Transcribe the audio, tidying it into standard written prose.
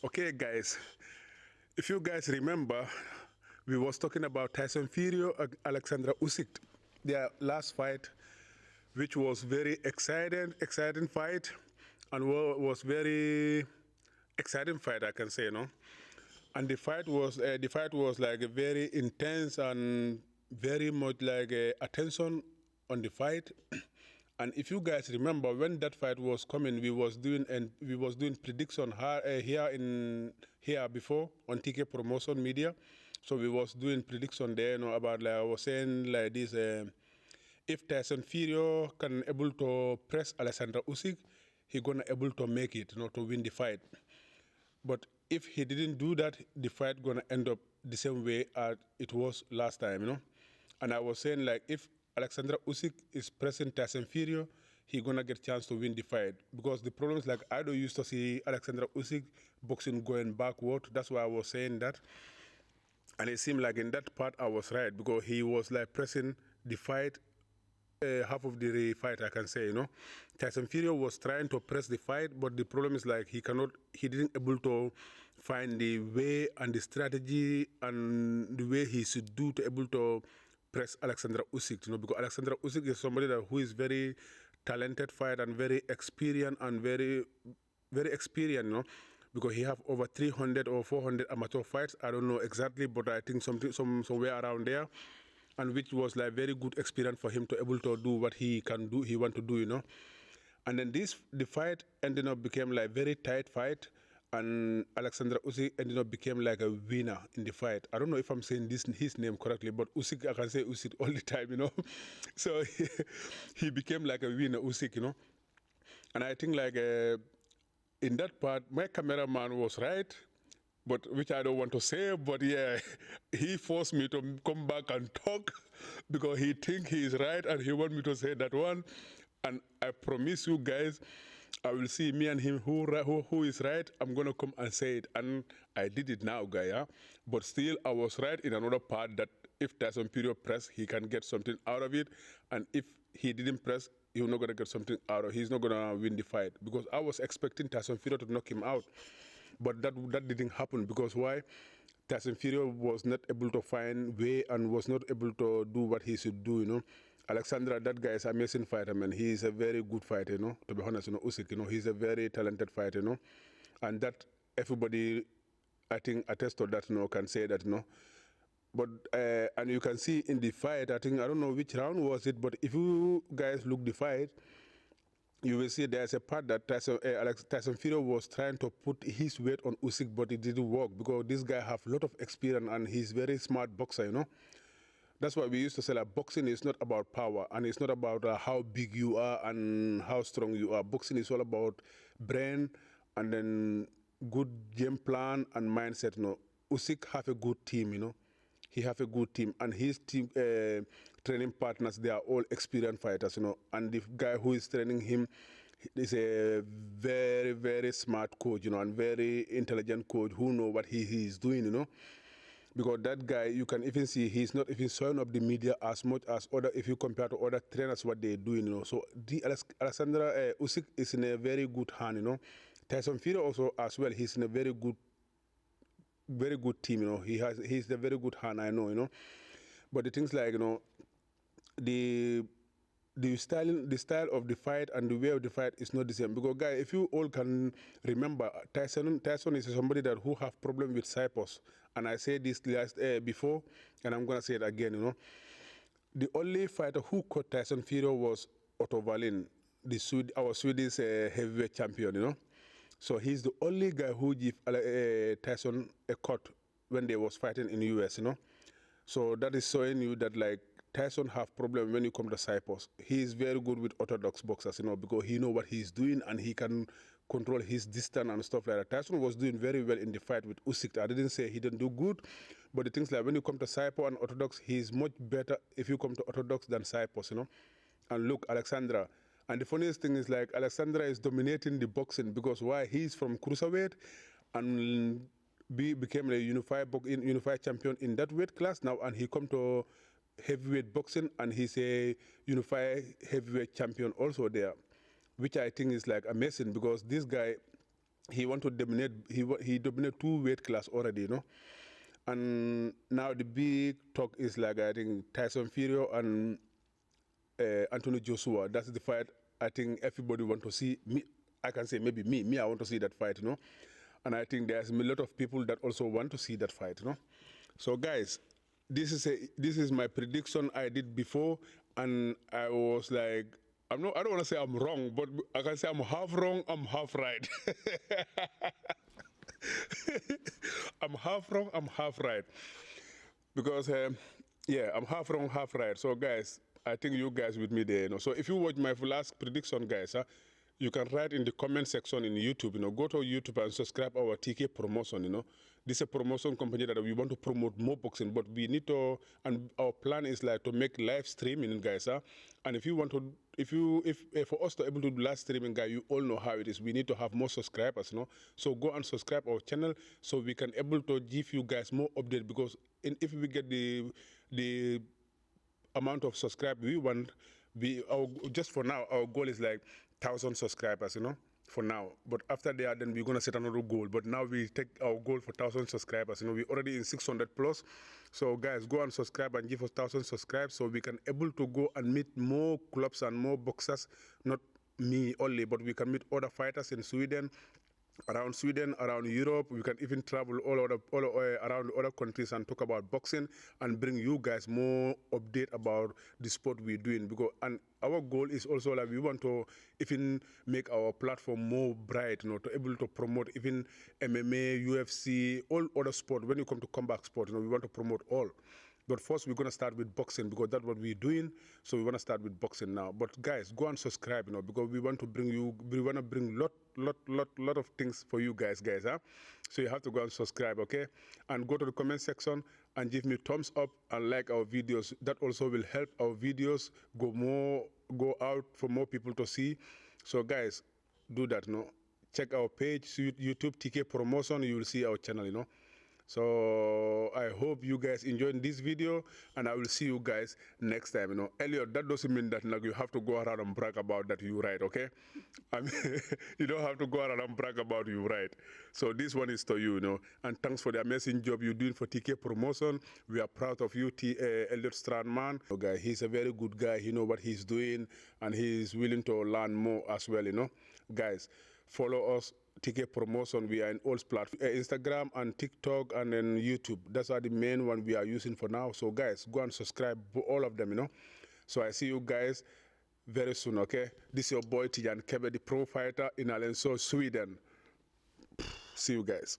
Okay, guys, if you guys remember, we was talking about Tyson Fury and Alexandra Usyk, their last fight, which was very exciting fight, and was very exciting fight, I can say, And the fight was like a very intense and very much like attention on the fight. And if you guys remember when that fight was coming, we was doing prediction here before on TK Promotion Media. So we was doing prediction there, about like I was saying like this. If Tyson Fury can able to press Alexander Usyk, he gonna able to make it, to win the fight. But if he didn't do that, the fight gonna end up the same way as it was last time. And I was saying like if Alexander Usyk is pressing Tyson Fury, he gonna get chance to win the fight because the problem is like I don't used to see Alexander Usyk boxing going backward. That's why I was saying that. And it seemed like in that part I was right because he was like pressing the fight half of the fight, I can say. Tyson Fury was trying to press the fight, but the problem is like he didn't able to find the way and the strategy and the way he should do to able to press Alexander Usyk, because Alexander Usyk is somebody who is very talented fighter and very experienced and very, very experienced, because he have over 300 or 400 amateur fights. I don't know exactly, but I think somewhere around there, and which was like very good experience for him to able to do what he can do, he want to do. And then the fight ended up became like very tight fight, and Alexander Usyk ended up became like a winner in the fight. I don't know if I'm saying his name correctly, but Usyk, I can say Usyk all the time. So he became like a winner, Usyk. And I think like in that part, my cameraman was right, but which I don't want to say. But yeah, he forced me to come back and talk because he think he is right and he want me to say that one. And I promise you guys, I will see me and him who is right. I'm gonna come and say it, and I did it now, guy. Yeah? But still, I was right in another part that if Tyson Fury press, he can get something out of it, and if he didn't press, he's not gonna get something out of. He's not gonna win the fight because I was expecting Tyson Fury to knock him out, but that didn't happen because why? Tyson Fury was not able to find way and was not able to do what he should do. Alexandra, that guy is an amazing fighter, man. He is a very good fighter, to be honest, Usyk, he's a very talented fighter, and that everybody, I think, attests to that, can say that, But and you can see in the fight, I think I don't know which round was it, but if you guys look the fight, you will see there's a part that Tyson Fury was trying to put his weight on Usyk, but it didn't work because this guy have a lot of experience and he's very smart boxer. That's why we used to say that boxing is not about power and it's not about how big you are and how strong you are. Boxing is all about brain and then good game plan and mindset. Usyk have a good team. He have a good team, and his team training partners, they are all experienced fighters. And the guy who is training him is a very, very smart coach, and very intelligent coach who know what he is doing. Because that guy, you can even see he's not even showing up the media as much as other, if you compare to other trainers, what they're doing. So the Alexander Usyk is in a very good hand. Tyson Fury also as well, he's in a very good team. He's a very good hand, I know. But the things like the style of the fight and the way of the fight is not the same. Because guys, if you all can remember, Tyson is somebody that who have problem with Cyprus, and I said this before, and I'm gonna say it again. The only fighter who caught Tyson Fury was Otto Wallin, our Swedish heavyweight champion. So he's the only guy who gave Tyson a cut when they was fighting in the US. So that is showing you that like Tyson have problem when you come to Cyprus. He is very good with orthodox boxers, because he know what he's doing and he can control his distance and stuff like that. Tyson was doing very well in the fight with Usyk. I didn't say he didn't do good, but the things like when you come to Cyprus and orthodox, he's much better if you come to orthodox than Cyprus. And look, Alexandra. And the funniest thing is like Alexandra is dominating the boxing because why? He's from cruiserweight and became a unified champion in that weight class now, and he come to heavyweight boxing and he's a unified heavyweight champion also there, which I think is like amazing because this guy he want to dominate. He dominate 2 weight class already, And now the big talk is like I think Tyson Fury and Anthony Joshua. That's the fight I think everybody want to see. Me, I can say maybe me. I want to see that fight, And I think there's a lot of people that also want to see that fight, So guys, this is my prediction I did before, and I was like, I don't want to say I'm wrong, but I can say I'm half wrong, I'm half right. I'm half wrong, I'm half right. Because, yeah, I'm half wrong, half right. So, guys, I think you guys with me there, So, if you watch my last prediction, guys, you can write in the comment section in YouTube, Go to YouTube and subscribe our TK promotion, This is a promotion company that we want to promote more boxing, but we need to, and our plan is like to make live streaming, guys, And if you want to, if for us to able to do live streaming, guys, you all know how it is. We need to have more subscribers, So go and subscribe our channel so we can able to give you guys more update, because if we get the amount of subscribers we want, just for now, our goal is like 1,000 subscribers, for now. But after that, then we're gonna set another goal. But now we take our goal for 1,000 subscribers. We're already in 600 plus. So guys, go and subscribe and give us 1,000 subscribers so we can able to go and meet more clubs and more boxers. Not me only, but we can meet other fighters in Sweden, around Europe. We can even travel all around other countries and talk about boxing and bring you guys more update about the sport we're doing. Because and our goal is also like we want to even make our platform more bright, to able to promote even MMA, UFC, all other sport. When you come to combat sport, we want to promote all. But first, we're going to start with boxing because that's what we're doing. So we want to start with boxing now. But guys, go and subscribe, because we want to bring lot of things for you guys, So you have to go and subscribe, okay? And go to the comment section and give me thumbs up and like our videos. That also will help our videos go out for more people to see. So guys, do that, Check our page, YouTube TK Promotion. You will see our channel, So I hope you guys enjoyed this video, and I will see you guys next time. Elliot, that doesn't mean that you have to go around and brag about that you right, okay? I mean, you don't have to go around and brag about you right. So this one is to you, And thanks for the amazing job you're doing for TK Promotion. We are proud of you, Elliot Strandman. Guy, he's a very good guy. He knows what he's doing, and he's willing to learn more as well, Guys, follow us. TK Promotion, we are in all platforms, Instagram and TikTok and then YouTube. That's are the main one we are using for now. So guys, go and subscribe to all of them, So I see you guys very soon, okay? This is your boy Tijan Kebe, the pro fighter in Alenso, Sweden. See you guys.